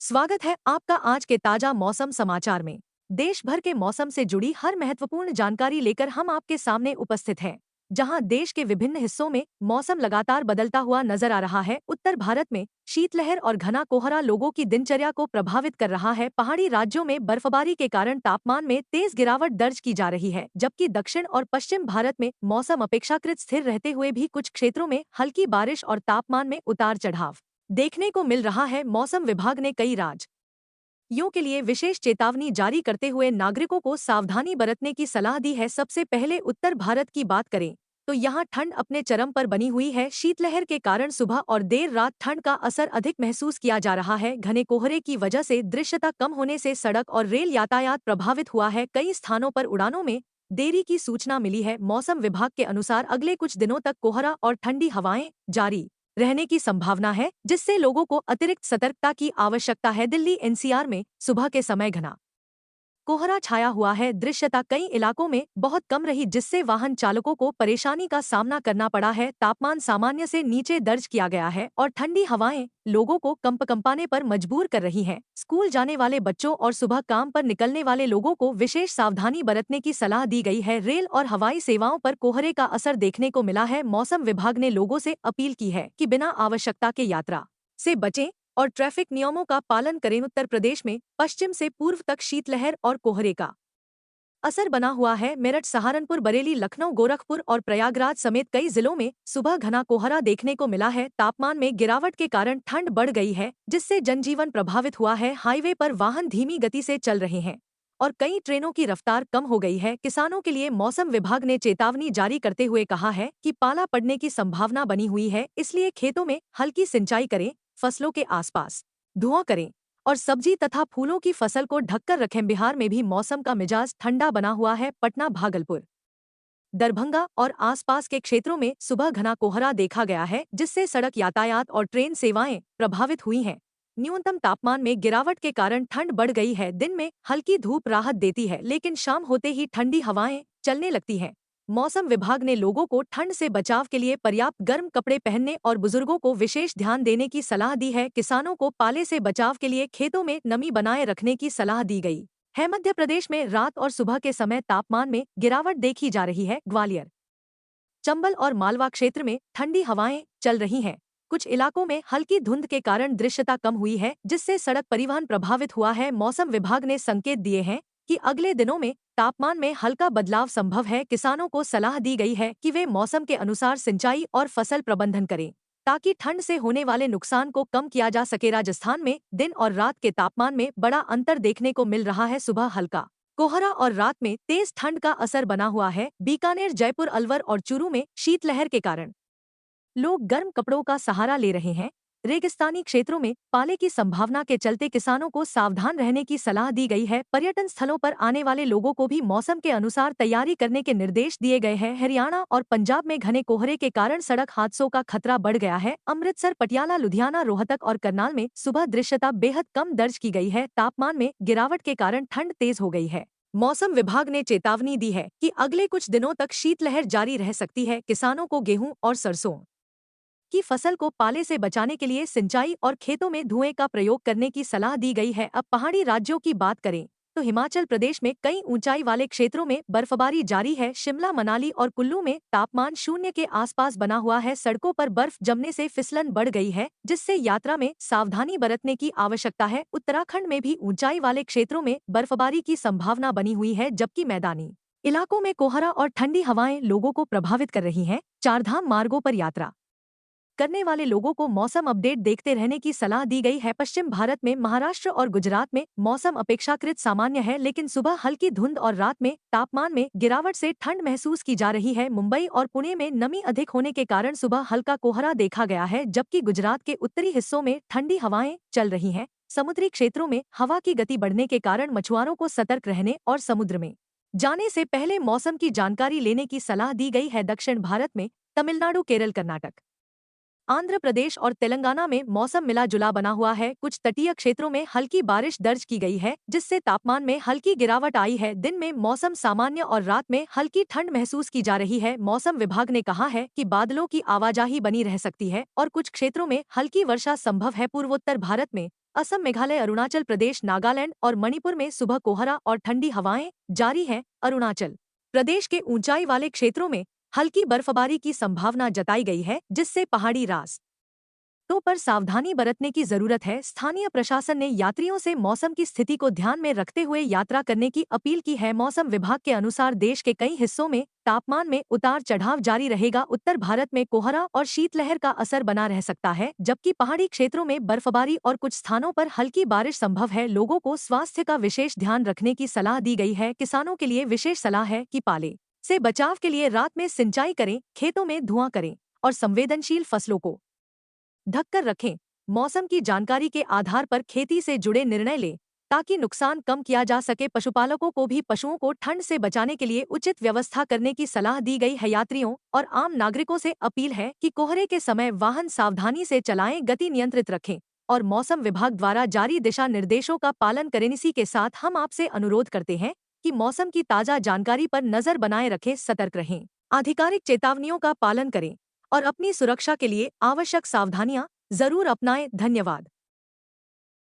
स्वागत है आपका आज के ताजा मौसम समाचार में। देश भर के मौसम से जुड़ी हर महत्वपूर्ण जानकारी लेकर हम आपके सामने उपस्थित हैं। जहां देश के विभिन्न हिस्सों में मौसम लगातार बदलता हुआ नजर आ रहा है, उत्तर भारत में शीतलहर और घना कोहरा लोगों की दिनचर्या को प्रभावित कर रहा है। पहाड़ी राज्यों में बर्फबारी के कारण तापमान में तेज गिरावट दर्ज की जा रही है, जबकि दक्षिण और पश्चिम भारत में मौसम अपेक्षाकृत स्थिर रहते हुए भी कुछ क्षेत्रों में हल्की बारिश और तापमान में उतार चढ़ाव देखने को मिल रहा है। मौसम विभाग ने कई राज्यों के लिए विशेष चेतावनी जारी करते हुए नागरिकों को सावधानी बरतने की सलाह दी है। सबसे पहले उत्तर भारत की बात करें तो यहाँ ठंड अपने चरम पर बनी हुई है। शीतलहर के कारण सुबह और देर रात ठंड का असर अधिक महसूस किया जा रहा है। घने कोहरे की वजह से दृश्यता कम होने से सड़क और रेल यातायात प्रभावित हुआ है। कई स्थानों पर उड़ानों में देरी की सूचना मिली है। मौसम विभाग के अनुसार अगले कुछ दिनों तक कोहरा और ठंडी हवाएं जारी रहने की संभावना है, जिससे लोगों को अतिरिक्त सतर्कता की आवश्यकता है। दिल्ली एनसीआर में सुबह के समय घना कोहरा छाया हुआ है। दृश्यता कई इलाकों में बहुत कम रही, जिससे वाहन चालकों को परेशानी का सामना करना पड़ा है। तापमान सामान्य से नीचे दर्ज किया गया है और ठंडी हवाएं लोगों को कंपने पर मजबूर कर रही हैं। स्कूल जाने वाले बच्चों और सुबह काम पर निकलने वाले लोगों को विशेष सावधानी बरतने की सलाह दी गई है। रेल और हवाई सेवाओं पर कोहरे का असर देखने को मिला है। मौसम विभाग ने लोगों से अपील की है कि बिना आवश्यकता के यात्रा से बचें और ट्रैफिक नियमों का पालन करें। उत्तर प्रदेश में पश्चिम से पूर्व तक शीतलहर और कोहरे का असर बना हुआ है। मेरठ, सहारनपुर, बरेली, लखनऊ, गोरखपुर और प्रयागराज समेत कई जिलों में सुबह घना कोहरा देखने को मिला है। तापमान में गिरावट के कारण ठंड बढ़ गई है, जिससे जनजीवन प्रभावित हुआ है। हाईवे पर वाहन धीमी गति से चल रहे हैं और कई ट्रेनों की रफ्तार कम हो गई है। किसानों के लिए मौसम विभाग ने चेतावनी जारी करते हुए कहा है कि पाला पड़ने की संभावना बनी हुई है, इसलिए खेतों में हल्की सिंचाई करें, फसलों के आसपास धुआं करें और सब्जी तथा फूलों की फसल को ढककर रखें। बिहार में भी मौसम का मिजाज ठंडा बना हुआ है। पटना, भागलपुर, दरभंगा और आसपास के क्षेत्रों में सुबह घना कोहरा देखा गया है, जिससे सड़क यातायात और ट्रेन सेवाएं प्रभावित हुई हैं। न्यूनतम तापमान में गिरावट के कारण ठंड बढ़ गई है। दिन में हल्की धूप राहत देती है, लेकिन शाम होते ही ठंडी हवाएं चलने लगती हैं। मौसम विभाग ने लोगों को ठंड से बचाव के लिए पर्याप्त गर्म कपड़े पहनने और बुजुर्गों को विशेष ध्यान देने की सलाह दी है। किसानों को पाले से बचाव के लिए खेतों में नमी बनाए रखने की सलाह दी गई है। मध्य प्रदेश में रात और सुबह के समय तापमान में गिरावट देखी जा रही है। ग्वालियर, चंबल और मालवा क्षेत्र में ठंडी हवाएं चल रही हैं। कुछ इलाकों में हल्की धुंध के कारण दृश्यता कम हुई है, जिससे सड़क परिवहन प्रभावित हुआ है। मौसम विभाग ने संकेत दिए हैं कि अगले दिनों में तापमान में हल्का बदलाव संभव है। किसानों को सलाह दी गई है कि वे मौसम के अनुसार सिंचाई और फसल प्रबंधन करें, ताकि ठंड से होने वाले नुकसान को कम किया जा सके। राजस्थान में दिन और रात के तापमान में बड़ा अंतर देखने को मिल रहा है। सुबह हल्का कोहरा और रात में तेज ठंड का असर बना हुआ है। बीकानेर, जयपुर, अलवर और चूरू में शीतलहर के कारण लोग गर्म कपड़ों का सहारा ले रहे हैं। रेगिस्तानी क्षेत्रों में पाले की संभावना के चलते किसानों को सावधान रहने की सलाह दी गई है। पर्यटन स्थलों पर आने वाले लोगों को भी मौसम के अनुसार तैयारी करने के निर्देश दिए गए हैं। हरियाणा और पंजाब में घने कोहरे के कारण सड़क हादसों का खतरा बढ़ गया है। अमृतसर, पटियाला, लुधियाना, रोहतक और करनाल में सुबह दृश्यता बेहद कम दर्ज की गई है। तापमान में गिरावट के कारण ठंड तेज हो गई है। मौसम विभाग ने चेतावनी दी है कि अगले कुछ दिनों तक शीतलहर जारी रह सकती है। किसानों को गेहूं और सरसों की फसल को पाले से बचाने के लिए सिंचाई और खेतों में धुएं का प्रयोग करने की सलाह दी गई है। अब पहाड़ी राज्यों की बात करें तो हिमाचल प्रदेश में कई ऊंचाई वाले क्षेत्रों में बर्फबारी जारी है। शिमला, मनाली और कुल्लू में तापमान शून्य के आसपास बना हुआ है। सड़कों पर बर्फ जमने से फिसलन बढ़ गई है, जिससे यात्रा में सावधानी बरतने की आवश्यकता है। उत्तराखंड में भी ऊंचाई वाले क्षेत्रों में बर्फबारी की संभावना बनी हुई है, जबकि मैदानी इलाकों में कोहरा और ठंडी हवाएं लोगों को प्रभावित कर रही हैं। चारधाम मार्गों पर यात्रा करने वाले लोगों को मौसम अपडेट देखते रहने की सलाह दी गई है। पश्चिम भारत में महाराष्ट्र और गुजरात में मौसम अपेक्षाकृत सामान्य है, लेकिन सुबह हल्की धुंध और रात में तापमान में गिरावट से ठंड महसूस की जा रही है। मुंबई और पुणे में नमी अधिक होने के कारण सुबह हल्का कोहरा देखा गया है, जबकि गुजरात के उत्तरी हिस्सों में ठंडी हवाएं चल रही हैं। समुद्री क्षेत्रों में हवा की गति बढ़ने के कारण मछुआरों को सतर्क रहने और समुद्र में जाने से पहले मौसम की जानकारी लेने की सलाह दी गई है। दक्षिण भारत में तमिलनाडु, केरल, कर्नाटक, आंध्र प्रदेश और तेलंगाना में मौसम मिला जुला बना हुआ है। कुछ तटीय क्षेत्रों में हल्की बारिश दर्ज की गई है, जिससे तापमान में हल्की गिरावट आई है। दिन में मौसम सामान्य और रात में हल्की ठंड महसूस की जा रही है। मौसम विभाग ने कहा है कि बादलों की आवाजाही बनी रह सकती है और कुछ क्षेत्रों में हल्की वर्षा संभव है। पूर्वोत्तर भारत में असम, मेघालय, अरुणाचल प्रदेश, नागालैंड और मणिपुर में सुबह कोहरा और ठंडी हवाएं जारी हैं। अरुणाचल प्रदेश के ऊंचाई वाले क्षेत्रों में हल्की बर्फबारी की संभावना जताई गई है, जिससे पहाड़ी रास्तों पर सावधानी बरतने की जरूरत है। स्थानीय प्रशासन ने यात्रियों से मौसम की स्थिति को ध्यान में रखते हुए यात्रा करने की अपील की है। मौसम विभाग के अनुसार देश के कई हिस्सों में तापमान में उतार चढ़ाव जारी रहेगा। उत्तर भारत में कोहरा और शीतलहर का असर बना रह सकता है, जबकि पहाड़ी क्षेत्रों में बर्फबारी और कुछ स्थानों पर हल्की बारिश संभव है। लोगों को स्वास्थ्य का विशेष ध्यान रखने की सलाह दी गई है। किसानों के लिए विशेष सलाह है कि पाले से बचाव के लिए रात में सिंचाई करें, खेतों में धुआं करें और संवेदनशील फसलों को ढक कर रखें। मौसम की जानकारी के आधार पर खेती से जुड़े निर्णय लें ताकि नुकसान कम किया जा सके। पशुपालकों को भी पशुओं को ठंड से बचाने के लिए उचित व्यवस्था करने की सलाह दी गई है। यात्रियों और आम नागरिकों से अपील है कि कोहरे के समय वाहन सावधानी से चलाएं, गति नियंत्रित रखें और मौसम विभाग द्वारा जारी दिशा निर्देशों का पालन करें। इसी के साथ हम आपसे अनुरोध करते हैं कि मौसम की ताज़ा जानकारी पर नजर बनाए रखें, सतर्क रहें, आधिकारिक चेतावनियों का पालन करें और अपनी सुरक्षा के लिए आवश्यक सावधानियां जरूर अपनाएं। धन्यवाद।